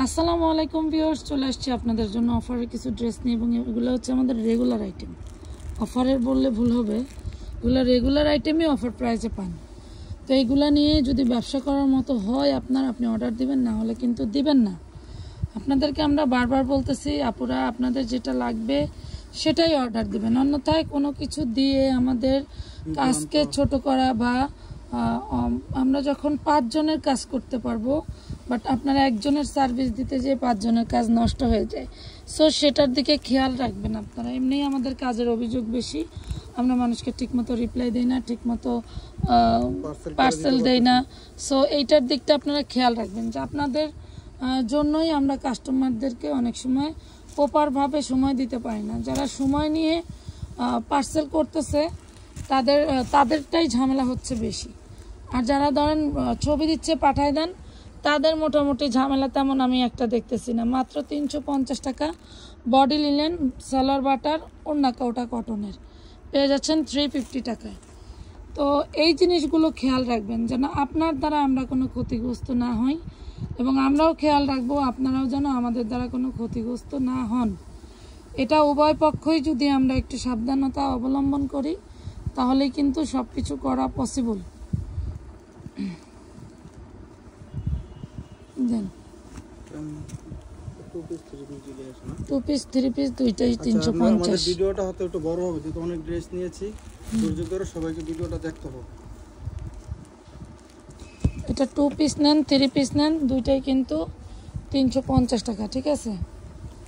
আসসালামু আলাইকুম ভিউয়ার্স, চলে আসছি আপনাদের জন্য অফারের কিছু ড্রেস নিয়ে এবং এগুলো হচ্ছে আমাদের রেগুলার আইটেম। অফারের বললে ভুল হবে, এগুলো রেগুলার আইটেমই অফার প্রাইসে পান। তো এইগুলো নিয়ে যদি ব্যবসা করার মতো হয় আপনি অর্ডার দিবেন, না হলে কিন্তু দিবেন না। আপনাদেরকে আমরা বারবার বলতেছি আপুরা, আপনাদের যেটা লাগবে সেটাই অর্ডার দিবেন, অন্যথায় কোনো কিছু দিয়ে আমাদের কাজকে ছোট করা বা আমরা যখন 5 জনের কাজ করতে পারবো, বাট আপনারা একজনের সার্ভিস দিতে যেয়ে 5 জনের কাজ নষ্ট হয়ে যায়। সো সেটার দিকে খেয়াল রাখবেন আপনারা। এমনিই আমাদের কাজের অভিযোগ বেশি, আমরা মানুষকে ঠিকমতো রিপ্লাই দিই না, ঠিকমতো পার্সেল দেই না। সো এইটার দিকটা আপনারা খেয়াল রাখবেন যে আপনাদের জন্যই আমরা কাস্টমারদেরকে অনেক সময় প্রপারভাবে সময় দিতে পারি না। যারা সময় নিয়ে পার্সেল করতেছে তাদেরটাই ঝামেলা হচ্ছে বেশি, আর যারা ধরেন ছবি দিচ্ছে পাঠায় দেন তাদের মোটামুটি ঝামেলা তেমন আমি একটা দেখতেছি না। মাত্র 350 টাকা বডি লিনেন সালোয়ার বাটার ওড়না কাউটা কটনের পেয়ে যাচ্ছেন 350 টাকায়। তো এই জিনিসগুলো খেয়াল রাখবেন যেন আপনার দ্বারা আমরা কোনো ক্ষতিগ্রস্ত না হই, এবং আমরাও খেয়াল রাখবো আপনারাও যেন আমাদের দ্বারা কোনো ক্ষতিগ্রস্ত না হন। এটা উভয় পক্ষই যদি আমরা একটু সাবধানতা অবলম্বন করি তাহলেই কিন্তু সব কিছু করা পসিবল। দেন 2 পিস 3 পিস দুইটাই 350। ভিডিওটা হয়তো একটু বড় হবে যেহেতু অনেক ড্রেস নিয়েছি, ধৈর্য ধরে সবাইকে ভিডিওটা দেখতে হবে। এটা 2 পিস নেন 3 পিস নেন দুইটাই কিন্তু 350 টাকা, ঠিক আছে?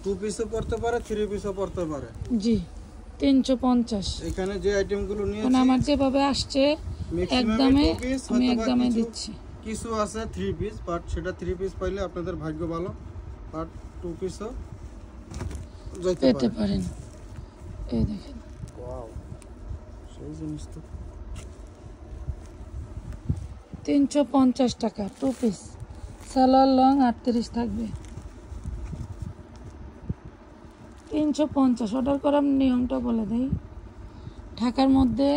2 পিসও পড়তে পারে 3 পিসও পড়তে পারে। জি 350। এখানে যে আইটেমগুলো নিয়েছি মানে আমার যেভাবে আসছে একদমই আমি একদমই দিচ্ছি। কিছু আছে 3 পিস, বাট সেটা 3 পিস পাইলে আপনাদের ভাগ্য ভালো, বাট 2 পিসও পেতে পারেন। এই দেখেন, ওয়াও সেই জিনিস তো 350 টাকা 2 পিস, সালোয়ার লং 38 থাকবে। 350 অর্ডার করার নিয়মটা বলে দেই। ঢাকার মধ্যে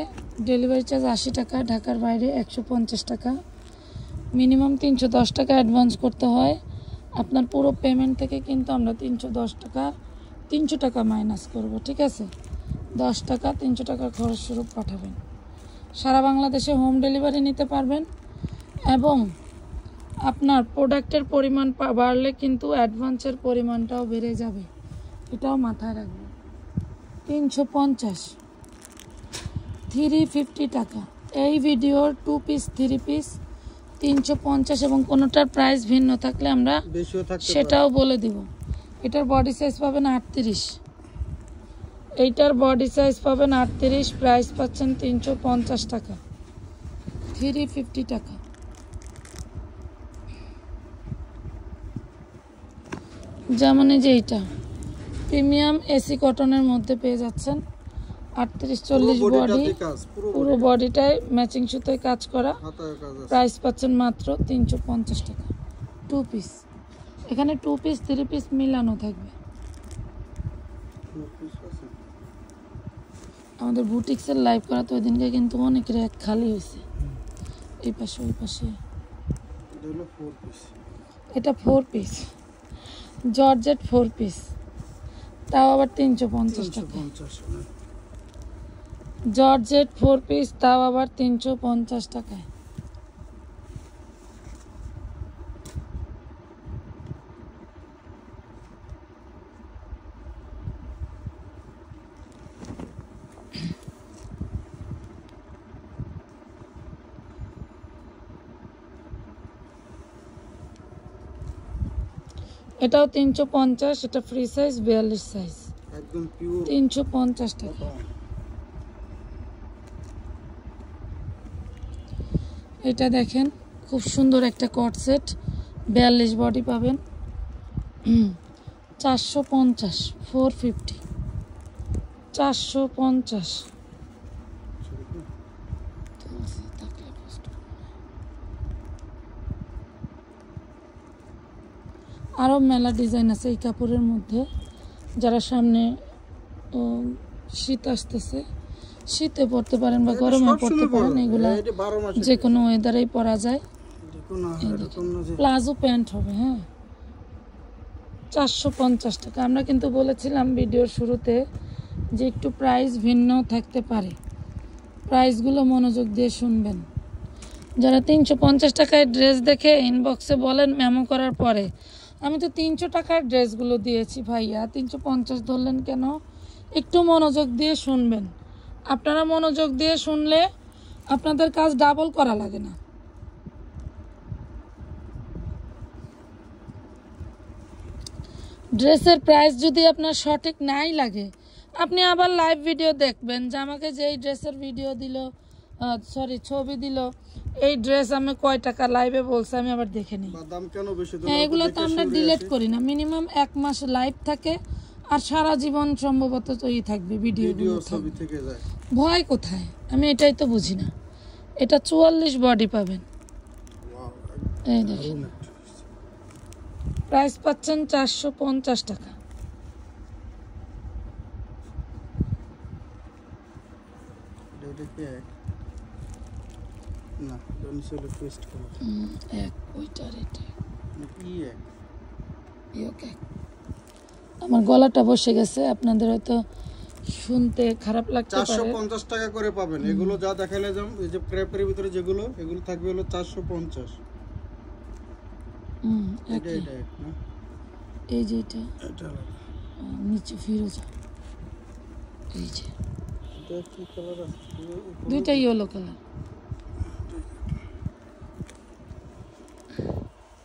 ডেলিভারি চার্জ 80 টাকা, ঢাকার বাইরে 150 টাকা। মিনিমাম 310 টাকা অ্যাডভান্স করতে হয়। আপনার পুরো পেমেন্ট থেকে কিন্তু আমরা 300 টাকা মাইনাস করব, ঠিক আছে? 10 টাকা 300 টাকা খরচ স্বরূপ পাঠাবেন। সারা বাংলাদেশে হোম ডেলিভারি নিতে পারবেন, এবং আপনার প্রোডাক্টের পরিমাণ বাড়লে কিন্তু অ্যাডভান্সের পরিমাণটাও বেড়ে যাবে, এটাও মাথায় রাখবেন। 350 350 টাকা। এই ভিডিওর 2 পিস 3 পিস 350, এবং কোনোটার প্রাইস ভিন্ন থাকলে আমরা সেটাও বলে দিব। এটার বডি সাইজ পাবেন 38, এইটার বডি সাইজ পাবেন 38, প্রাইস পাচ্ছেন 350 টাকা 350 টাকা। যেমন এই যে এইটা প্রিমিয়াম এসি কটনের মধ্যে পেয়ে যাচ্ছেন 38-40 বডি, পুরো বডিটায় ম্যাচিং সুতোয় কাজ করা, প্রাইস পাচ্ছেন মাত্র 350 টাকা 2 পিস। এখানে 2 পিস 3 পিস মিলানো থাকবে। আমাদের বুটিক্সের লাইভ করা তো ওই দিনকে কিন্তু অনেক র্যাক খালি হয়েছে, এই পাশে ওই পাশে। এটা 4 পিস জর্জেট 4 পিস, তাও আবার 350 টাকা। জর্জেট 4 পিস, তাও আবার 350 টাকায়। এটাও 350, এটা ফ্রি সাইজ 42 সাইজ, একদম পিওর 350 টাকা। এটা দেখেন খুব সুন্দর একটা কট সেট, 42 বডি পাবেন 450, 450 450। আরও মেলা ডিজাইন আছে এই কাপড়ের মধ্যে। যারা সামনে শীত আসতেছে, শীতে পরতে পারেন বা গরমে পরতে পারেন, এগুলা যে কোনো ওয়েদারেই পরা যায়। প্লাজো প্যান্ট হবে, হ্যাঁ 450 টাকা। আমরা কিন্তু বলেছিলাম ভিডিওর শুরুতে যে একটু প্রাইস ভিন্ন থাকতে পারে, প্রাইসগুলো মনোযোগ দিয়ে শুনবেন। যারা 350 টাকায় ড্রেস দেখে ইনবক্সে বলেন মেমো করার পরে, আমি তো 300 টাকার ড্রেসগুলো দিয়েছি ভাইয়া, 350 ধরলেন কেন? একটু মনোযোগ দিয়ে শুনবেন। আপনারা মনোযোগ দিয়ে শুনলে আপনাদের কাজ ডাবল করা লাগে না। ড্রেসের প্রাইস যদি আপনার সঠিক নাই লাগে, আপনি আবার লাইভ ভিডিও দেখবেন যে আমাকে যেই ড্রেসের ভিডিও দিল, ছবি দিল, এই ড্রেস আমি কয় টাকা লাইভে বলছে, আমি আবার দেখে নিই। হ্যাঁ, এগুলো তো আমরা ডিলিট করি না। মিনিমাম 1 মাস লাইভ থাকে, আর সারা জীবন সম্ভবত তৈরি থাকবে ভিডিওগুলো। ভয় কোথায়? আমি এটাই তো বুঝি না। এটা 44 বডি পাবেন। এই দেখেন, প্রাইস পাচ্ছেন 450 টাকা। আমার গলাটা বসে গেছে, আপনাদের হয়তো শুনতে খারাপ লাগতে পারে। 450 টাকা করে পাবেন। এগুলো যা দেখাইলে যেমন এই যে ক্রেপের ভিতরে যেগুলো, এগুলো থাকবে হলো 450। এটা না, এই যে এটা নিচে ফিরোজা, এই যে এটা কি কালার আছে? দুইটা ইয়েলো কালার,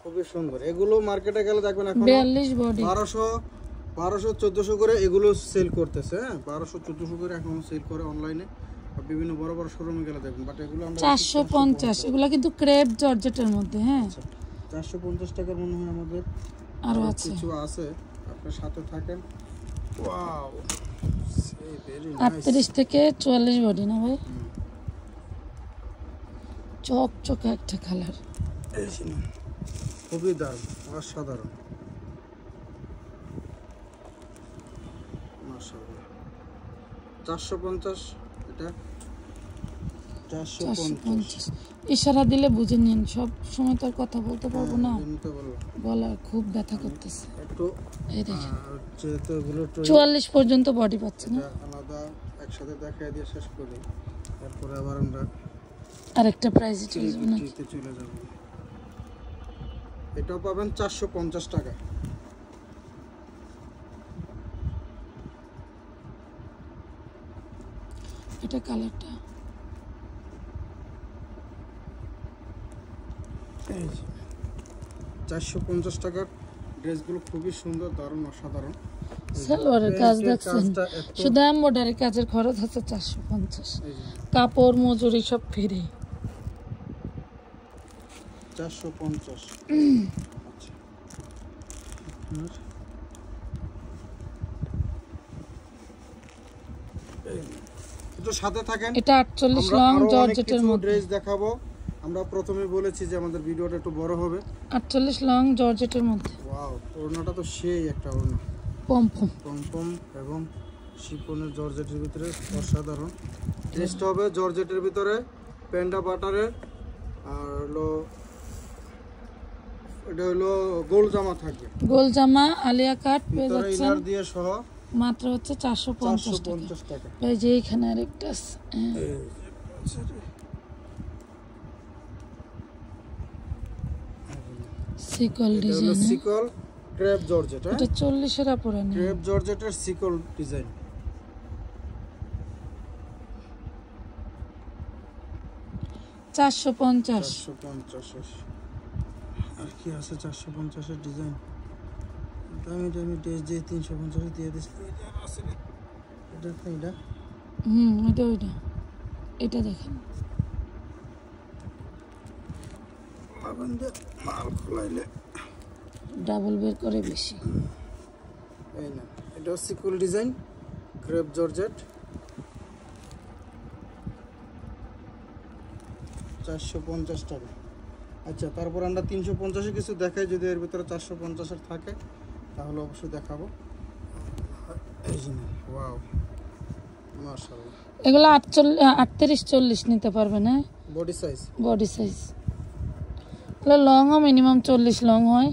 খুবই সুন্দর। এগুলো মার্কেটে গেলে দেখবেন এখন 42 বডি 1200-1400 করে এগুলো সেল করতেছে। হ্যাঁ, 1200-1400 করে এখন সেল করে অনলাইনে, আর বিভিন্ন বড় বড় শোরুমে গেলে দেখবেন। বাট এগুলো আমরা 450, এগুলো কিন্তু ক্রেপ জর্জেটের মধ্যে। হ্যাঁ, 450 টাকার মনে হয় আমাদের আরো আছে, কিছু আছে। আপনার সাথে থাকেন। ওয়াও, সে ভেরি নাইস। 38 থেকে 44 বডি না ভাই? চকচকে একটা কালার, এই শুনুন, খুবই দারুণ, অসাধারণ, মাশাআল্লাহ। 450, এটা 450। ইশারা দিলে বুঝে নিন, সব সময় তো আর কথা বলতে পারবো না, গলা খুব ব্যথা করতেছে। এই দেখেন, যেহেতু এগুলো 44 পর্যন্ত বডি পাচ্ছে না। আলাদা একসাথে দেখাই দিয়ে শেষ করি, তারপরে আবার আমরা আরেকটা প্রাইসে চলে যাব না। এটাও পাবেন 450 টাকা। এটা কালারটা 450 টাকার ড্রেসগুলো খুবই সুন্দর, দারুণ, অসাধারণ। সালোয়ারের কাজ দেখছেন, শুধু এমব্রয়ডারি কাজের খরচ হচ্ছে 450, কাপড় মজুরি সব ফ্রি। 450। একটু সাথে থাকেন। এটা 48 লং জর্জেটের মধ্যে ড্রেস দেখাবো। আমরা প্রথমে বলেছি যে আমাদের ভিডিওটা একটু বড় হবে। 48 লং জর্জেটের মধ্যে। ওয়াও, ওড়নাটা তো সেই একটা ওড়না, পমপম এবং শিফনের জর্জেটের ভিতরে, অসাধারণ। ড্রেসটা হবে জর্জেটের ভিতরে, প্যান্ডা বাটারের, আর হলো এটা হলো গোল জামা থাকবে, গোল জামা আলিয়া কাট পেয়ে ভিতরে যাচ্ছেন ইনার দিয়ে সহ, মাত্র হচ্ছে 450 টাকা। এই যে এখানে আরেকটা সিকল ডিজাইন, সিকল ক্রেপ জর্জেট। এটা 40 এর উপরে না, ক্রেপ জর্জেটের সিকল ডিজাইন। 450। আর কি আছে 450 এর ডিজাইন? দামি ড্রেস যে 350 দিয়ে দিছিল, এটা এটা দেখেন, মাল খোলাইলে ডাবল বের করে বেশি। এই না, এটা সিকল ডিজাইন, ক্রেপ জর্জেট, 450 টাকা। আচ্ছা, তারপর আমরা 350 কিছু দেখাই, যদি এর ভিতরে 450 এর থাকে তাহলে অবশ্যই দেখাবো। এই যে, ওয়াও, মাশাআল্লাহ। এগুলো 38-40 নিতে পারবে না? বডি সাইজ লংও মিনিমাম 40 লং হয়,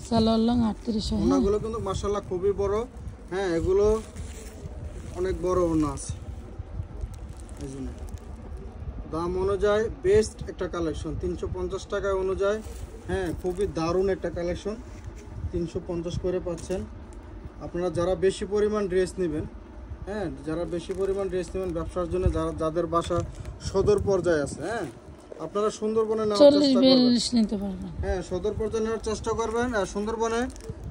সালোয়ার লং 38 হয়। ওনাগুলো কিন্তু মাশাআল্লাহ খুবই বড়। হ্যাঁ, এগুলো অনেক বড় ওনা আছে। এই জন্য দাম অনুযায়ী বেস্ট একটা কালেকশন, 350 টাকা অনুযায়ী। হ্যাঁ, খুবই দারুণ একটা কালেকশন, 350 করে পাচ্ছেন। আপনারা যারা বেশি পরিমাণ ড্রেস নেবেন, হ্যাঁ, যারা বেশি পরিমাণ ড্রেস নেবেন ব্যবসার জন্য, যাদের বাসা সদর পর্যায়ে আছে, হ্যাঁ, আপনারা সুন্দরবনে নেওয়ার চেষ্টা করবেন। নিতে পারবেন। হ্যাঁ, সদর পর্যায়ে নেওয়ার চেষ্টা করবেন। আর সুন্দরবনে,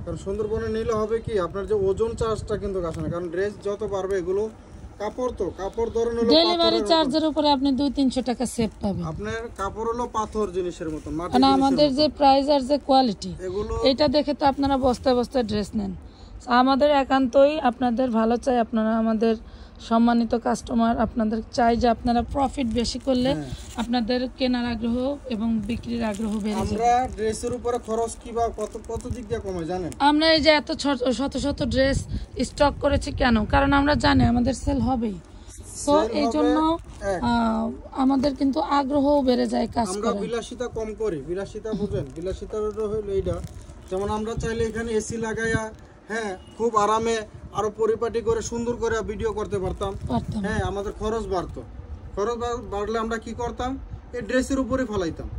কারণ সুন্দরবনে নিলে হবে কি আপনার যে ওজন চার্জটা কিন্তু আসে না, কারণ ড্রেস যত পারবে এগুলো কাপড়, তো কাপড় ধরুন হলো ডেলিভারি চার্জের উপরে আপনি 200-300 টাকা সেভ পাবেন। আপনার কাপড় হলো পাথর জিনিসের মতো, মাটি মানে আমাদের যে প্রাইস আর যে কোয়ালিটি, এগুলো এটা দেখে তো আপনারা বস্তায় বস্তায় ড্রেস নেন। আমাদের একান্তই আপনাদের ভালো চাই, আপনারা আমাদের সম্মানিত কাস্টমার, আপনাদের চাই যে আপনারা প্রফিট বেশি করলে আপনাদের কেনার আগ্রহ এবং বিক্রির আগ্রহ বেড়ে যাবে। আমরা ড্রেসের উপরে খরচ কিবা কত দিক দিয়ে কমে জানেন? আমরা এই যে এত শত শত ড্রেস স্টক করেছি কেন? কারণ আমরা জানি আমাদের সেল হবেই, তো এই জন্য আমাদের কিন্তু আগ্রহও বেড়ে যায় কাজ আমরা করে। বিলাসিতা কম করি। বিলাসিতা বুঝেন? বিলাসিতা হলো এইটা, যেমন আমরা চাইলে এখানে এসি লাগাইয়া, হ্যাঁ, খুব আরামে আরো পরিপাটি করে সুন্দর করে ভিডিও করতে পারতাম। হ্যাঁ, আমাদের খরচ বাড়তো। খরচ বাড়লে আমরা কি করতাম? এই ড্রেসের উপরে ফলাইতাম।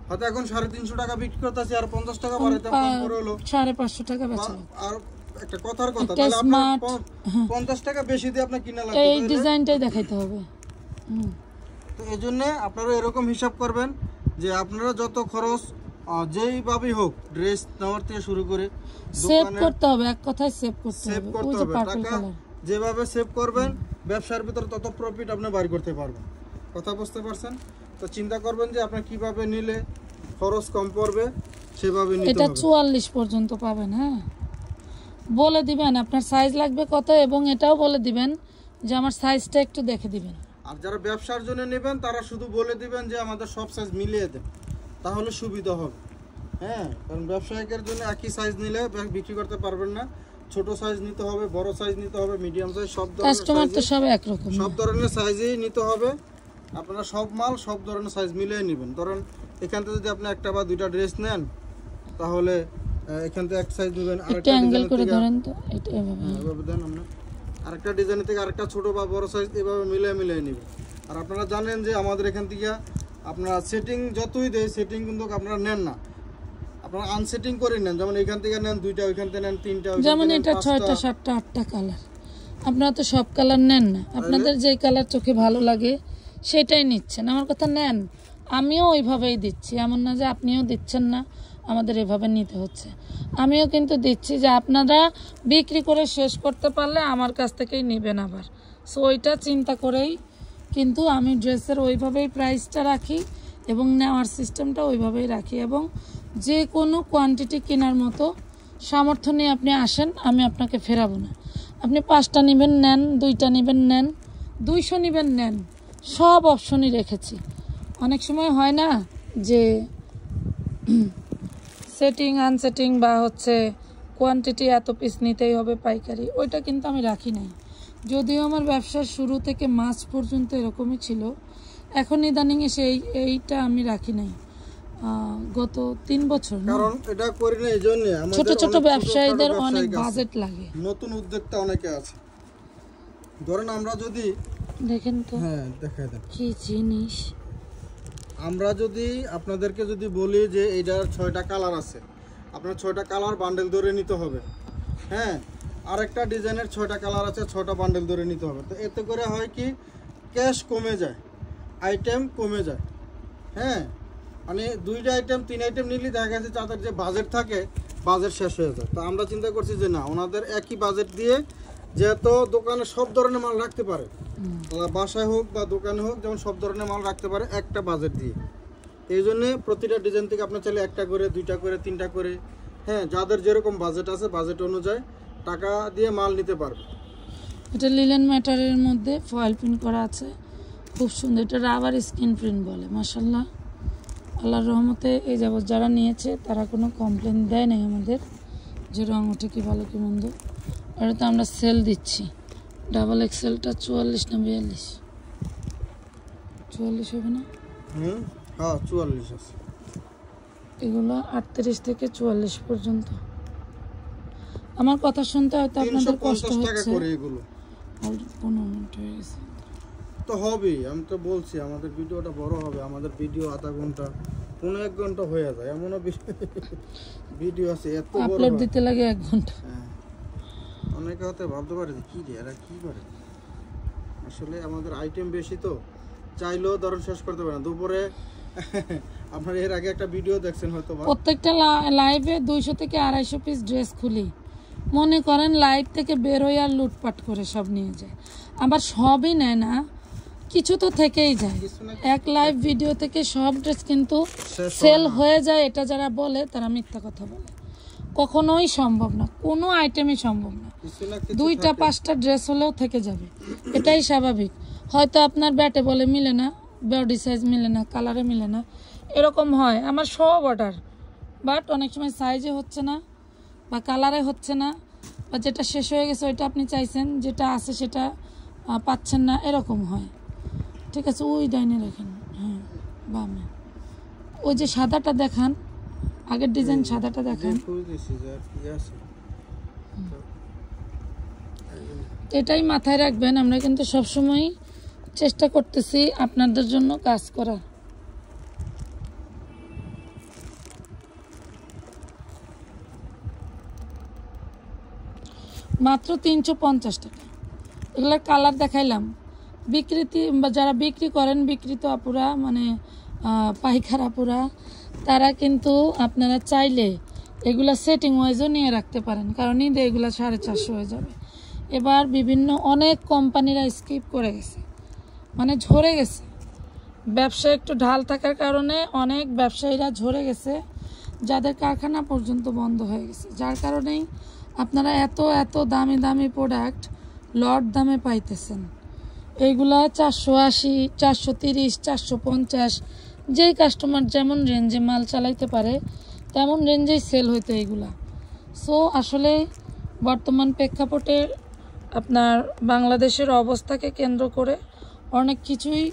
হয়তো এখন 350 টাকা বিক্রি করতেছি, আর 50 টাকা বাড়াইতাম, কম করে হলো 550 টাকা বেচা। আর একটা কথার কথা, তাহলে আপনার 50 টাকা বেশি দিয়ে আপনার কিনা লাগবে, এই ডিজাইনটাই দেখাইতে হবে। তো এই জন্য আপনারা এরকম হিসাব করবেন যে আপনারা যত খরচ যেইভাবেই হোক, ড্রেস নেওয়ার থেকে শুরু করে সেভ করতে হবে, এক কথায় সেভ করতে হবে। টাকা যেভাবে সেভ করবেন ব্যবসার ভিতর তত প্রফিট আপনি বাইর করতে পারবেন। কথা বুঝতে পারছেন? তো চিন্তা করবেন যে আপনি কিভাবে নিলে খরচ কম পড়বে, সেভাবে নিতে হবে। এটা 44 পর্যন্ত পাবেন। হ্যাঁ, বলে দিবেন আপনার সাইজ লাগবে কত, এবং এটাও বলে দিবেন যে আমার সাইজটা একটু দেখে দিবেন। আর যারা ব্যবসার জন্য নেবেন তারা শুধু বলে দিবেন যে আমাদের সব সাইজ মিলিয়ে দেন, তাহলে সুবিধা হবে। হ্যাঁ, কারণ ব্যবসায়িকের জন্য একই সাইজ নিলে বিক্রি করতে পারবেন না। ছোট সাইজ নিতে হবে, বড় সাইজ নিতে হবে, মিডিয়াম সাইজ, সব ধরনের কাস্টমার তো সব এক রকম, সব ধরনের সাইজই নিতে হবে। আপনারা সব মাল সব ধরনের সাইজ মিলিয়ে নেবেন। ধরুন এখান থেকে যদি আপনি একটা বা দুইটা ড্রেস নেন, তাহলে এখান থেকে এক সাইজ নেবেন, আরেকটা অ্যাঙ্গেল করে ধরেন তো, এটা এভাবে দেন। আমরা আরেকটা ডিজাইন থেকে আরেকটা ছোট বা বড় সাইজ এভাবে মিলিয়ে নেবেন। আর আপনারা জানেন যে আমাদের এখান থেকে আপনারা সেটিং যতই দেয়, সেটিং কিন্তু আপনারা নেন না, আপনারা আনসেটিং করে নেন। যেমন এখান থেকে নেন দুইটা, ওইখান থেকে নেন তিনটা, যেমন এটা 6টা 7টা 8টা কালার, আপনারা তো সব কালার নেন না। আপনাদের যেই কালার চোখে ভালো লাগে সেটাই নিচ্ছেন। আমার কথা নেন, আমিও ওইভাবেই দিচ্ছি, এমন না যে আপনিও দিচ্ছেন না, আমাদের এভাবে নিতে হচ্ছে। আমিও কিন্তু দিচ্ছি যে আপনারা বিক্রি করে শেষ করতে পারলে আমার কাছ থেকেই নেবেন আবার। সো ওইটা চিন্তা করেই কিন্তু আমি ড্রেসের ওইভাবেই প্রাইসটা রাখি এবং নেওয়ার সিস্টেমটা ওইভাবেই রাখি, এবং যে কোনো কোয়ান্টিটি কেনার মতো সামর্থ্য নিয়ে আপনি আসেন, আমি আপনাকে ফেরাবো না। আপনি 5টা নেবেন নেন, 2টা নেবেন নেন, 200 নেবেন নেন, সব অপশনই রেখেছি। অনেক সময় হয় না যে সেটিং আনসেটিং বা হচ্ছে কোয়ান্টিটি এত পিস নিতেই হবে পাইকারি, ওইটা কিন্তু আমি রাখি নাই। যদিও আমার ব্যবসার শুরু থেকে মাস পর্যন্ত এরকমই ছিল, এখন ইদানিং এসে এইটা আমি রাখি নাই গত 3 বছর। কারণ এটা করি না এই জন্য আমাদের ছোট ছোট ব্যবসায়ীদের অনেক বাজেট লাগে, নতুন উদ্যোক্তা অনেকে আছে। ধরেন আমরা যদি দেখেন তো, হ্যাঁ দেখাই দেন কি জিনিস। আমরা যদি আপনাদেরকে যদি বলি যে এইটার 6টা কালার আছে, আপনার 6টা কালার বান্ডেল ধরে নিতে হবে। হ্যাঁ, আরেকটা ডিজাইনের 6টা কালার আছে, 6টা বান্ডেল ধরে নিতে হবে। তো এতে করে হয় কি, ক্যাশ কমে যায়, আইটেম কমে যায়। হ্যাঁ, মানে 2টা আইটেম 3 আইটেম নিলে দেখা গেছে তাদের যে বাজেট থাকে, বাজেট শেষ হয়ে যায়। তো আমরা চিন্তা করছি যে না, ওনাদের একই বাজেট দিয়ে যেহেতু দোকানে সব ধরনের মাল রাখতে পারে, বাসায় হোক বা দোকানে হোক, যেমন সব ধরনের মাল রাখতে পারে একটা বাজেট দিয়ে। এই জন্যে প্রতিটা ডিজাইন থেকে আপনার চাইলে 1টা করে, 2টা করে, 3টা করে, হ্যাঁ, যাদের যেরকম বাজেট আছে বাজেট অনুযায়ী টাকা দিয়ে মাল নিতে পারবে। এটা লিলেন ম্যাটারের মধ্যে ফয়েল প্রিন্ট করা আছে, খুব সুন্দর। এটা রাবার স্ক্রিন প্রিন্ট বলে। মাশাআল্লাহ, আল্লাহর রহমতে এই যাবত যারা নিয়েছে তারা কোনো কমপ্লেন দেয় নাই আমাদের যে রঙ ওঠে কি ভালো কি মন্দ। আর তো আমরা সেল দিচ্ছি। ডাবল এক্সেলটা 44 না 42? 44 হবে না? হ্যাঁ 44 আছে। এগুলো 38 থেকে 44 পর্যন্ত। আমার কথা শুনতে হয়তো আপনাদের কষ্ট 350 টাকা হচ্ছে। করে এগুলো। আর 15 মিনিট হয়ে গেছে তো হবে, আমি তো বলছি আমাদের ভিডিওটা বড় হবে। আমাদের ভিডিও আধা ঘন্টা 1.5 ঘন্টা হয়ে যায়, এমনও ভিডিও আছে এত বড় আপলোড দিতে লাগে 1 ঘন্টা। হ্যাঁ, অনেকে হয়তো ভাবতে পারে যে কি রে এরা কি করে। আসলে আমাদের আইটেম বেশি তো চাইলেও ধরুন শেষ করতে পারে না। দুপুরে আপনার এর আগে একটা ভিডিও দেখছেন হয়তো, প্রত্যেকটা লাইভে 200 থেকে 250 পিস ড্রেস খুলি, মনে করেন লাইভ থেকে বের হয়ে আর লুটপাট করে সব নিয়ে যায়। আবার সবই নেয় না, কিছু তো থেকেই যায়। এক লাইভ ভিডিও থেকে সব ড্রেস কিন্তু সেল হয়ে যায়, এটা যারা বলে তারা মিথ্যা কথা বলে। কখনোই সম্ভব না, কোনো আইটেমই সম্ভব না। 2টা 5টা ড্রেস হলেও থেকে যাবে, এটাই স্বাভাবিক। হয়তো আপনার ব্যাটে বলে মিলে না, বডি সাইজ মিলে না, কালারে মিলে না, এরকম হয়। আমার সব অর্ডার, বাট অনেক সময় সাইজে হচ্ছে না বা কালারে হচ্ছে না, বা যেটা শেষ হয়ে গেছে ওইটা আপনি চাইছেন, যেটা আছে সেটা পাচ্ছেন না, এরকম হয়। ঠিক আছে, ওই ডাইনে রাখেন, হ্যাঁ বামে ওই যে সাদাটা দেখান, আগের ডিজাইন সাদাটা দেখান। এটাই মাথায় রাখবেন, আমরা কিন্তু সবসময় চেষ্টা করতেছি আপনাদের জন্য কাজ করার। মাত্র 350 টাকা। এগুলোর কালার দেখাইলাম। বিক্রিতি বা যারা বিক্রি করেন, বিক্রিত আপুরা মানে পাইকার আপুরা, তারা কিন্তু আপনারা চাইলে এগুলা সেটিং ওয়াইজও নিয়ে রাখতে পারেন, কারণ ঈদে এগুলা 450 হয়ে যাবে। এবার বিভিন্ন অনেক কোম্পানিরা স্কিপ করে গেছে, মানে ঝরে গেছে। ব্যবসা একটু ঢাল থাকার কারণে অনেক ব্যবসায়ীরা ঝরে গেছে, যাদের কারখানা পর্যন্ত বন্ধ হয়ে গেছে। যার কারণেই আপনারা এত এত দামি দামি প্রোডাক্ট লট দামে পাইতেছেন। এইগুলা 480, 430, 450, যেই কাস্টমার যেমন রেঞ্জে মাল চালাইতে পারে তেমন রেঞ্জেই সেল হইতো এইগুলা। সো আসলে বর্তমান প্রেক্ষাপটে আপনার বাংলাদেশের অবস্থাকে কেন্দ্র করে অনেক কিছুই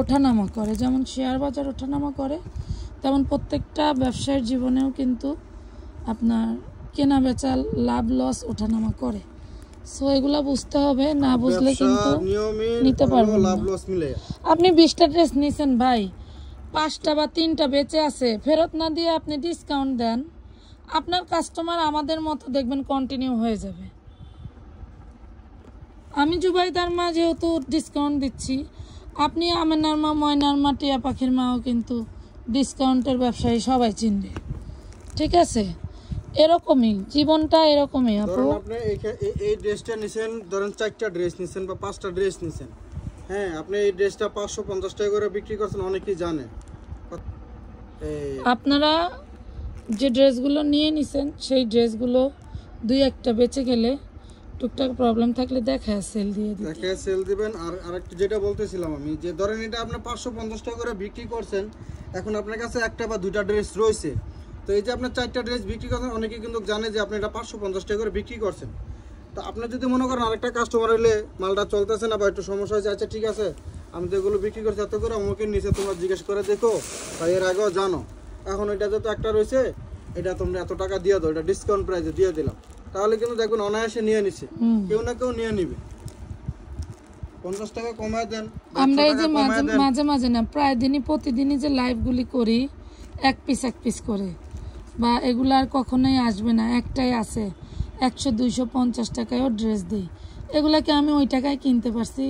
ওঠানামা করে, যেমন শেয়ার বাজার ওঠানামা করে, তেমন প্রত্যেকটা ব্যবসায়ের জীবনেও কিন্তু আপনার কেনা বেচা লাভ লস ওঠানামা করে। সো এগুলা বুঝতে হবে, না বুঝলে কিন্তু নিতে পারবেন না। আপনি 20টা ড্রেস নিছেন ভাই, 5টা বা 3টা বেঁচে আছে, ফেরত না দিয়ে আপনি ডিসকাউন্ট দেন, আপনার কাস্টমার আমাদের মতো দেখবেন কন্টিনিউ হয়ে যাবে। আমি জুবাইদার মা যেহেতু ডিসকাউন্ট দিচ্ছি, আপনি আমেনার মা, ময়নার মা, টিয়া পাখির মাও কিন্তু ডিসকাউন্টের ব্যবসায়ী, সবাই চিনবে। ঠিক আছে, এরকমই জীবনটা, এরকমই। আপু আপনি এই ড্রেসটা নিছেন, ধরেন 4টা ড্রেস নিছেন বা 5টা ড্রেস নিছেন, হ্যাঁ আপনি এই ড্রেসটা 550 টাকা করে বিক্রি করছেন, অনেকেই জানে। আপনারা যে ড্রেসগুলো নিয়ে নিছেন সেই ড্রেসগুলো 2-1টা বেঁচে গেলে টুকটাক প্রবলেম থাকলে দেখায় সেল দিয়ে দিবেন, দেখায় সেল দিবেন। আর আরেকটা যেটা বলতেছিলাম আমি, যে ধরেন এটা আপনি 550 টাকা করে বিক্রি করছেন, এখন আপনার কাছে 1টা বা 2টা ড্রেস রয়েছে, তো এই যে আপনার 4টা ড্রেস বিক্রি করছেন, অনেকে কিন্তু জানে যে আপনি এটা 550 টাকা করে বিক্রি করছেন। তো আপনি যদি মনে করেন আরেকটা কাস্টমার হলে মালটা চলতেছে না বা একটু সমস্যা হয়েছে, আচ্ছা ঠিক আছে আমি তো এগুলো বিক্রি করছি এত করে, আমাকে নিচে তোমরা জিজ্ঞেস করে দেখো বা এর আগেও জানো, এখন এটা যত একটা রয়েছে এটা তোমরা এত টাকা দিয়ে দাও, এটা ডিসকাউন্ট প্রাইসে দিয়ে দিলাম, তাহলে কিন্তু দেখবেন অনায়াসে নিয়ে নিচ্ছে, কেউ না কেউ নিয়ে নিবে। 50 টাকা কমায় দেন। আমরা এই যে মাঝে মাঝে না, প্রায় দিনই প্রতিদিনই যে লাইভগুলি করি, এক পিস করে, বা এগুলো আর কখনোই আসবে না, একটাই আছে 100, 250 টাকায়ও ড্রেস দিই। এগুলাকে আমি ওই টাকায় কিনতে পারছি?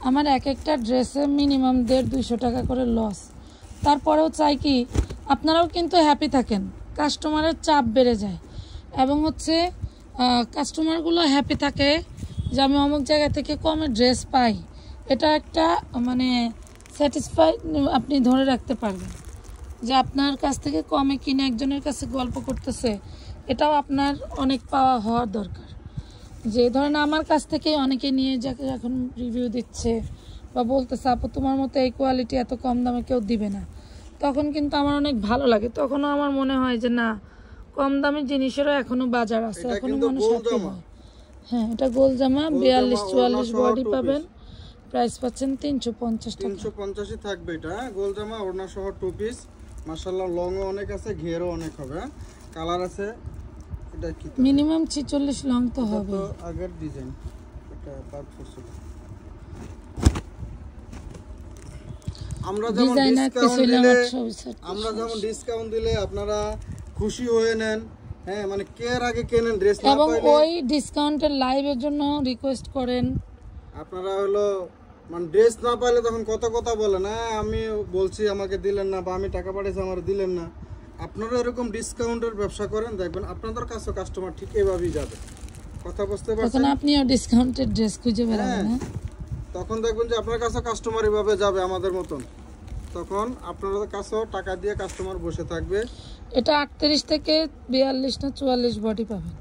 আমার একটা ড্রেসে মিনিমাম 150-200 টাকা করে লস। তারপরেও চাই কি আপনারাও কিন্তু হ্যাপি থাকেন, কাস্টমারের চাপ বেড়ে যায়, এবং হচ্ছে কাস্টমারগুলো হ্যাপি থাকে যে আমি অমুক জায়গা থেকে কমে ড্রেস পাই, এটা একটা মানে স্যাটিসফাই আপনি ধরে রাখতে পারবেন যে আপনার কাছ থেকে কমে কিনে একজনের কাছে গল্প করতেছে, এটাও আপনার অনেক পাওয়া হওয়ার দরকার। যে ধরেন আমার কাছ থেকে অনেকে নিয়ে যাকে এখন রিভিউ দিচ্ছে বা বলতেছে আপু তোমার মতো এই কোয়ালিটি এত কম দামে কেউ দিবে না, তখন কিন্তু আমার অনেক ভালো লাগে। তখনও আমার মনে হয় যে না, কম দামি জিনিসেরও এখনো বাজার আছে, এখনো মানুষ হ্যাপি হয়। হ্যাঁ, এটা গোল জামা 42-44 বডি পাবেন, প্রাইস পাচ্ছেন 350 টাকা। 350 থাকবে এটা, গোল জামা ওড়না সহ 2 পিস, মাশাআল্লাহ লংও অনেক আছে, ঘেরও অনেক হবে। কালার আছে, এটা কি মিনিমাম 46 লং তো হবে। তো আগের ডিজাইন, এটা পারফেক্ট ছিল। আমরা যেমন ডিসকাউন্ট দিলে আপনারা খুশি হয়ে নেন, হ্যাঁ মানে কেয়ার আগে কেনেন ড্রেস না এবং পাইলে, ওই ডিসকাউন্টের লাইভের জন্য রিকোয়েস্ট করেন। আপনারা হলো মানে ড্রেস না পাইলে তখন কত কথা বলেন, হ্যাঁ আমি বলছি আমাকে দিলেন না, বা আমি টাকা পাঠিয়েছি আমার দিলেন না। আপনারা এরকম ডিসকাউন্টের ব্যবসা করেন, দেখবেন আপনাদের কাছে কাস্টমার ঠিক এভাবেই যাবে। কথা বুঝতে পারছেন? তখন আপনিও ডিসকাউন্টের ড্রেস খুঁজে বেড়াবেন। তখন দেখবেন যে আপনার কাছে কাস্টমার এভাবে যাবে আমাদের মতন, তখন আপনাদের কাছেও টাকা দিয়ে কাস্টমার বসে থাকবে। এটা 38 থেকে 42 না 44 বডি পাবেন,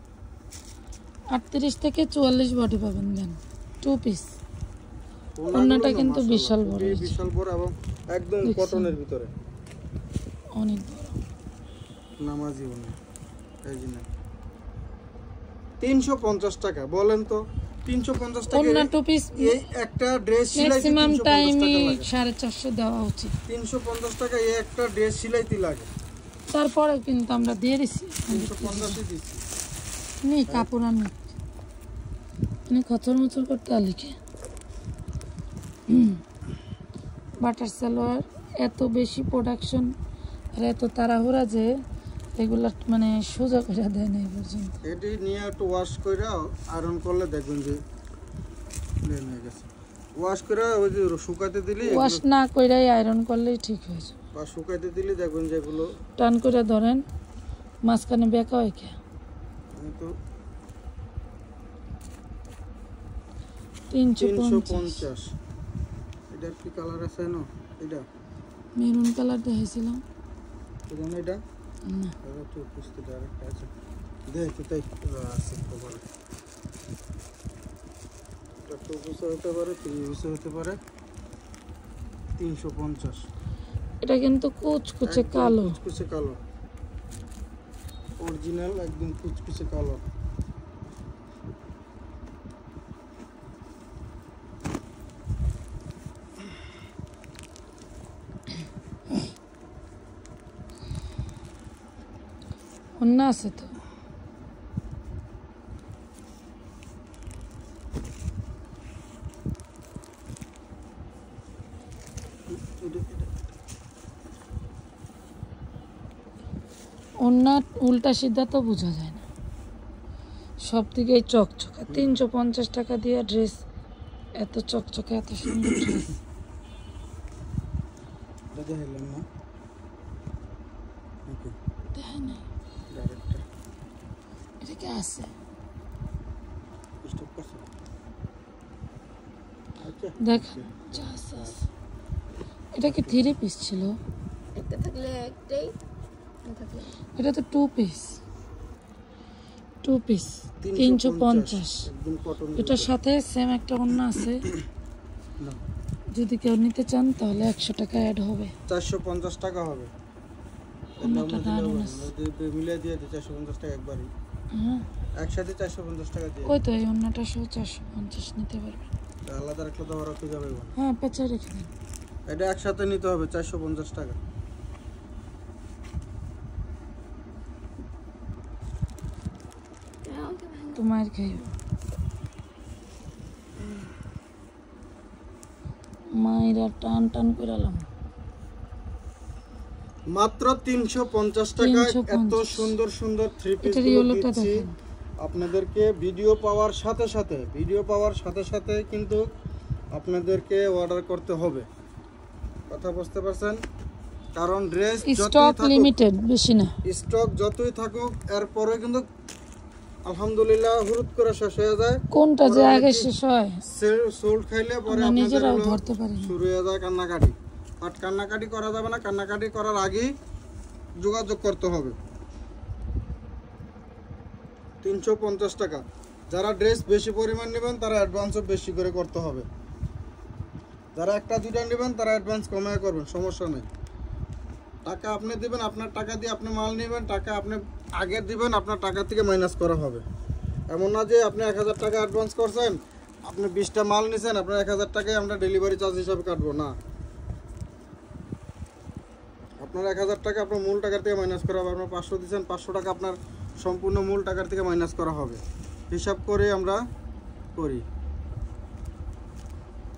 38 থেকে 44 বডি পাবেন। দেন 2 পিস। ওন্নাটা কিন্তু বিশাল বড়, বিশাল বড় এবং একদম কটনের ভিতরে অনেক বড় নামাজি ওন্না। এই যে 350 টাকা, বলেন তো 350 টাকা ওন্না 2 পিস। এই একটা ড্রেস সিলাইতে ম্যাক্সিমাম টাইম 350 450 দেওয়া উচিত। 350 টাকা এই একটা ড্রেস সিলাইতে লাগে। তারপরে কিন্তু আমরা দিয়ে দিছি 350 দিছি। নি কাপড় আনি এনে খচর মচর করতে আলিকে। বাটার সালোয়ার এত বেশি প্রোডাকশন আর এত তাড়াহুড়া যে এগুলা মানে সোজা করে দেয় না এই পর্যন্ত। এটি নিয়ে একটু ওয়াশ করে আয়রন করলে দেখবেন যে প্লেন হয়ে গেছে। ওয়াশ করে ওই যে শুকাতে দিলে, ওয়াশ না কইরাই আয়রন করলেই ঠিক হয়ে যাবে। বা শুকাতে দিলে দেখবেন যে এগুলো টান করে ধরেন মাঝখানে বেঁকা হয় কে। তো 350। এটার কি কালার আছে না? এটা মেরুন কালার দেখাইছিলাম এটা এটা না, এটা তো পুস্ত ডাইরেক্ট আছে। দেখি তাই আছে কভার। এটা 2 হতে পারে, 3 হতে পারে। 350। এটা কিন্তু কুচকুচে কালো, কুচকুচে কালো, অরিজিনাল একদম কুচকুচে কালো। ওন্না আছে তো। ওন্না উল্টা সিদ্ধা তো বোঝা যায় না, সব দিকে চকচকা। 350 টাকা দিয়ে ড্রেস এত চকচকা, এত সুন্দর ড্রেস। এটা হেললাম না, ওকে দেখেন না ডাইরেক্ট এটা কি আছে। স্টপ করছে। আচ্ছা দেখেন যা আছে আছে। এটা কি 3 পিস ছিল? একটা থাকলে একটাই, এটা তো 2 পিস। 2 পিস 350। একদম কটন। এটার সাথে সেম একটা ওন্না আছে, না যদি কেউ নিতে চান তাহলে 100 টাকা অ্যাড হবে। 450 টাকা হবে। ওন্নাটা দারুণ আছে। মিলিয়ে দিয়ে 450 টাকা একবারই, হ্যাঁ একসাথে 450 টাকা দিয়ে। ওই তো এই ওন্নাটা সহ 450 নিতে পারবেন। আলাদা রাখলে তো আরো যাবে। হ্যাঁ পেঁচা রেখে দিন। এটা একসাথে নিতে হবে 450 টাকা। তো মায়ের খাইব, মায়েরা টান টান করালাম। মাত্র 350 টাকায় এত সুন্দর সুন্দর থ্রি পিস দিচ্ছি আপনাদেরকে। ভিডিও পাওয়ার সাথে সাথে কিন্তু আপনাদেরকে অর্ডার করতে হবে। কথা বুঝতে পারছেন? কারণ ড্রেস স্টক লিমিটেড, বেশি না। স্টক যতই থাকুক এরপরে কিন্তু আলহামদুলিল্লাহ হুরুত করে শেষ হয়ে যায়। কোনটা যে আগে শেষ হয় সোল্ড খাইলে পরে নিজেরাও ধরতে পারি না। শুরু হয়ে যায় কান্নাকাটি। বাট কান্নাকাটি করা যাবে না, কান্নাকাটি করার আগেই যোগাযোগ করতে হবে। 350 টাকা। যারা ড্রেস বেশি পরিমাণ নেবেন তারা অ্যাডভান্সও বেশি করে করতে হবে। যারা একটা দুইটা নেবেন তারা অ্যাডভান্স কমায় করবেন, সমস্যা নেই। টাকা আপনি দিবেন, আপনার টাকা দিয়ে আপনি মাল নেবেন, টাকা আপনি আগে দিবেন, আপনার টাকা থেকে মাইনাস করা হবে। এমন না যে আপনি 1000 টাকা অ্যাডভান্স করছেন, আপনি 20টা মাল নিছেন, আপনার 1000 টাকায় আমরা ডেলিভারি চার্জ হিসাবে কাটবো না। আপনার 1000 টাকা আপনার মূল টাকার থেকে মাইনাস করা হবে। আপনার 500 দিচ্ছেন, 500 টাকা আপনার সম্পূর্ণ মূল টাকার থেকে মাইনাস করা হবে। হিসাব করে আমরা করি।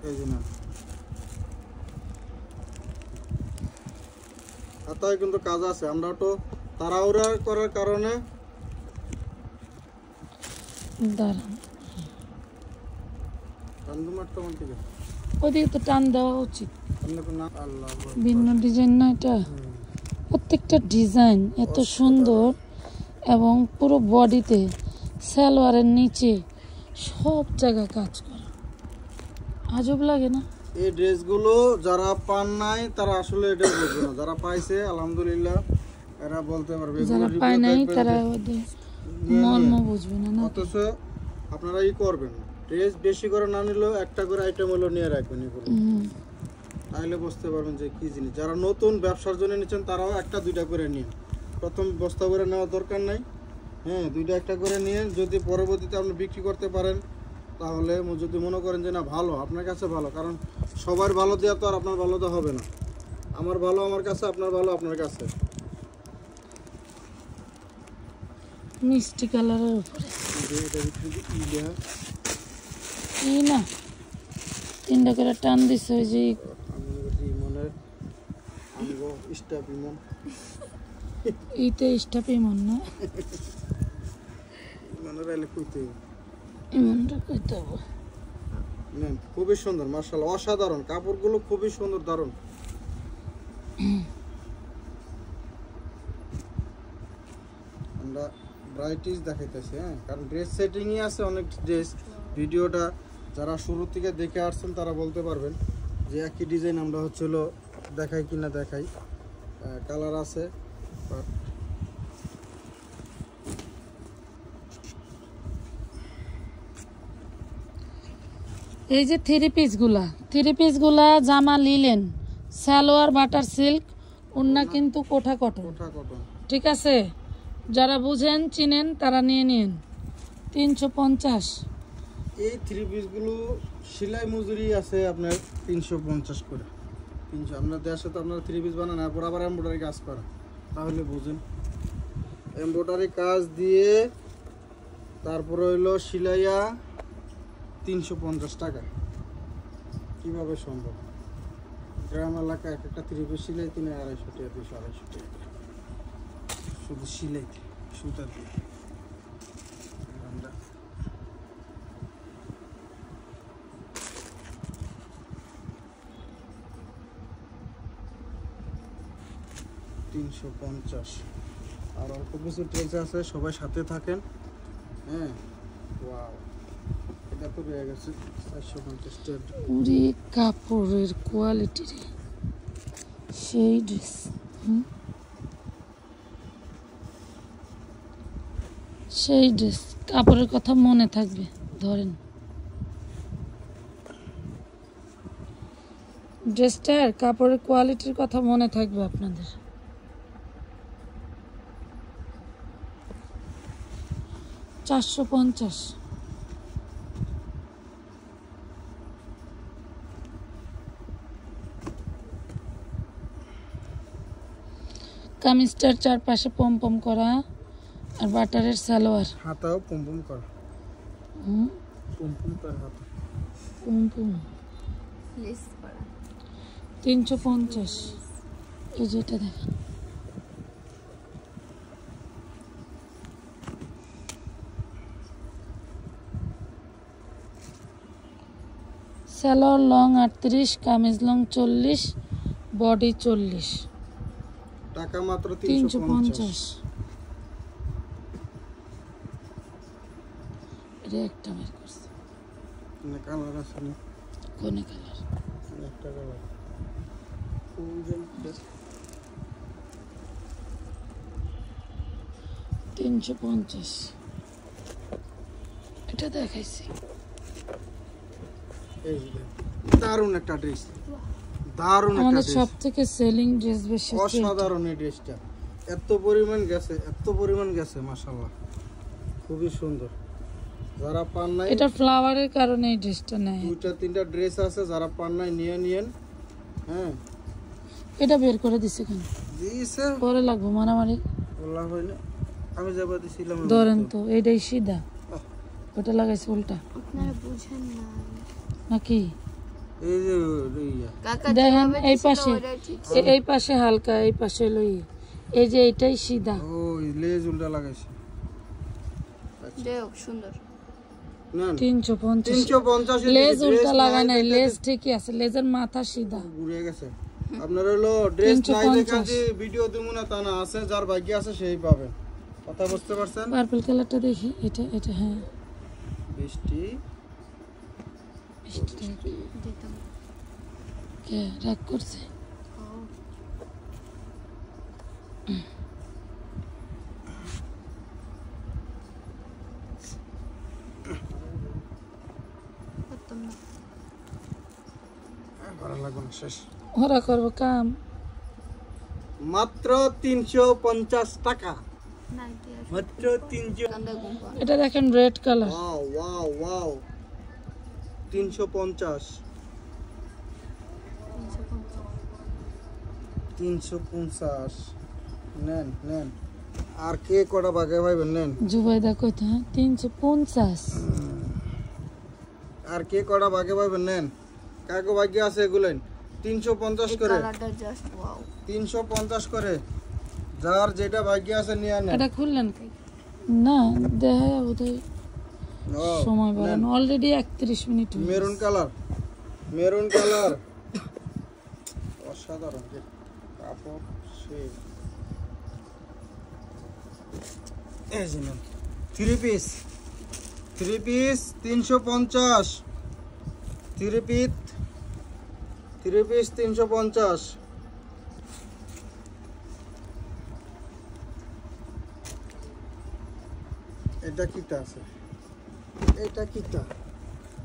এই যে না হাতায় কিন্তু কাজ আছে, আমরা তো তাড়াহুড়া করার কারণে দাঁড়ান, টান্দু মারতে আমার থেকে ওদিকে তো টান দেওয়া উচিত। আল্লাহ ভিন্ন ডিজাইন না এটা, প্রত্যেকটা ডিজাইন এত সুন্দর এবং পুরো বডিতে সালোয়ারের নিচে সব জায়গায় কাজ করা, আজব লাগে না? এই ড্রেসগুলো যারা পান নাই তারা আসলে এটা বুঝবে না, যারা পাইছে আলহামদুলিল্লাহ এরা বলতে পারবে। যারা পায় নাই তারা ওদের মর্ম বুঝবে না। অথচ আপনারা ই করবেন, ড্রেস বেশি করে না নিলেও একটা করে আইটেম হলো নিয়ে রাখবেন, এগুলো তাহলে বুঝতে পারবেন যে কি জিনিস। যারা নতুন ব্যবসার জন্য নিচ্ছেন তারাও একটা দুইটা করে নিন, প্রথম বস্তা করে নেওয়ার দরকার নাই। হ্যাঁ, দুইটা একটা করে নিয়ে যদি পরবর্তীতে আপনি বিক্রি করতে পারেন তাহলে যদি মনে করেন যে না ভালো, আপনার কাছে ভালো, কারণ সবার ভালো দেওয়া তো আর আপনার ভালো তো হবে না। আমার ভালো আমার কাছে, আপনার ভালো আপনার কাছে। মিষ্টি কালারের উপরে এই না 3টা করে টান দিছে, ওই যে এইটা স্টাফ ইমন না, ইমনটা কইতে হবে। খুবই সুন্দর মাশাআল্লাহ, অসাধারণ কাপড়গুলো, খুবই সুন্দর, দারুণ। আমরা ব্রাইটিস দেখাইতেছি, হ্যাঁ, কারণ ড্রেস সেটিংই আছে অনেক ড্রেস। ভিডিওটা যারা শুরু থেকে দেখে আসছেন তারা বলতে পারবেন যে একই ডিজাইন আমরা হচ্ছিল দেখাই কিনা দেখাই, কালার আছে। এই যে থ্রি পিসগুলা জামা লিলেন, সালোয়ার বাটার সিল্ক, ওন্না কিন্তু কোঠা কটন, ঠিক আছে? যারা বুঝেন চিনেন তারা নিয়ে নিন। 350। এই থ্রি পিসগুলো সেলাই মজুরি আছে আপনার 350 করে। 300 আপনার দেশে তো আপনার থ্রি পিস বানান, এরপর আবার এমব্রয়ডারি কাজ করা, তাহলে বুঝেন। এমব্রয়ডারি কাজ দিয়ে তারপরে হইলো সিলাইয়া 350 টাকা। কীভাবে সম্ভব? গ্রাম এলাকায় এক একটা থ্রি পিস সিলাই 300-250 টাকা, 200-250 টাকা শুধু সিলাই সুতা দিয়ে। আমরা 350। আর অল্প কিছু ড্রেস আছে, সবাই সাথে থাকেন। হ্যাঁ, ওয়াও, এটা তো রয়ে গেছে 450 টাকা। পুরি কাপড়ের কোয়ালিটি রে, সেই ড্রেস। সেই ড্রেস কাপড়ের কথা মনে থাকবে, ধরেন ড্রেসটার কাপড়ের কোয়ালিটির কথা মনে থাকবে আপনাদের। $450। কামিজটার চারপাশে পম করা আর বাটারের সালোয়ার, হাতাও পম করা, পম তার হাতা পম। লেস করা 350। এই যেটা দেখেন, salwar long 38, kameez long 40, body 40, টাকা মাত্র 350। এটা একটা বের করছে, কালার আছে না? কোন কালার? একটা কালার 350। এটা দেখাইছি, এই যে দারুণ একটা ড্রেস, দারুণ একটা আমাদের ড্রেস, সবথেকে সেলিং ড্রেস বেশি। অসাধারণ এই ড্রেসটা, এত পরিমাণ গেছে মাশাআল্লাহ, খুবই সুন্দর। যারা পান নাই, এটা ফ্লাওয়ারের কারণে এই ড্রেসটা নেয়। 2-3টা ড্রেস আছে, যারা পান নাই নিয়ে নিয়েন। হ্যাঁ, এটা বের করে দিছে কেন? দিছে পরে লাগবো মারামারি বলা হইলো আমি যাবা দিছিলাম ধরেন তো এইটাই সিধা ওটা লাগাইছে উল্টা আপনারা বুঝেন না এই নাকি যে ইয়া কাকা দেখেন যেভাবে এই দিছিল পাশে ওইটাই ঠিক এই পাশে হালকা এই পাশে লই এই যে এইটাই সিধা ওই লেজ উল্টা লাগাইছে যাই হোক সুন্দর নেন 350 350 লেজ উল্টা লাগাই নাই লেজ ঠিকই আছে লেজের মাথা সিধা ঘুরে গেছে আপনার হলো ড্রেস নাই 350 দেখা যে ভিডিও দিমু না তা না আছে যার ভাগ্য আছে সেই পাবে কথা বুঝতে পারছেন পার্পল কালারটা দেখি এটা এটা হ্যাঁ বৃষ্টি দিতাম কে রাগ করছে ও করতাম না ভালো লাগবে না শেষ ওরা করবো কাম মাত্র 350 টাকা না দিয়ে মাত্র 300 কান্দা গুম্পা এটা দেখেন red colour wow wow wow 350 350 নেন নেন আর কে কটা ভাগে ভাইবেন নেন জুবাইদা কইতে হ্যাঁ 350 আর কে কটা ভাগে ভাইবেন নেন কাকে ভাগ্য আছে এগুলেন 350 করে কালারটা জাস্ট ওয়াও 350 করে যার যেটা ভাগ্য আছে নিয়ে নেন এটা খুললেন না দেখা বোধহয় ও, সময় নেন। বাড়ানো অলরেডি 31 মিনিট হয়ে মেরুন কালার মেরুন কালার অসাধারণ যে কাপড় সেই এই যে নেন 3 পিস 350 3 পিস 350 এটা কিটা আছে এটা কিটা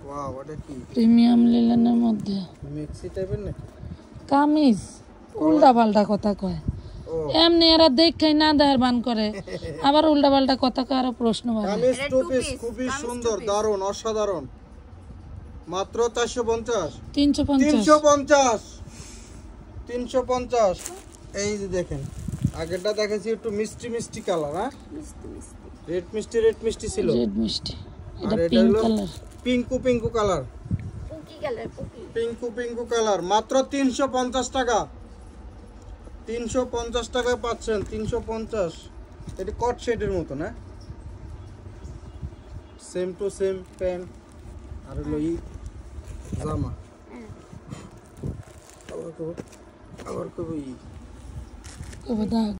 ওয়াও এটা কি প্রিমিয়াম লিলেনের মধ্যে মেক্সি টাইপের নাকি কামিজ উল্টা পাল্টা কথা কয় ও এমনি এরা দেখাই না দেহার বান করে আবার উল্টা পাল্টা কথা কয় আরো প্রশ্ন বাড়ে কামিজ এটা টু two পিস piece, খুবই কামিজ সুন্দর two piece। দারুণ অসাধারণ মাত্র 450 350 350 এই যে দেখেন আগেরটা দেখেছি একটু মিষ্টি মিষ্টি কালার হ্যাঁ মিষ্টি মিষ্টি রেড মিষ্টি ছিল রেড মিষ্টি এটা আর এটা পিঙ্ক হলো colour Pinku colour পুকি colour পুকি Pinku colour মাত্র 350 টাকা 350 টাকায় পাচ্ছেন 350 এটা কট শেডের মতো না সেম টু সেম প্যান্ট আর হলো ই জামা আবার কব ই কবে দাগ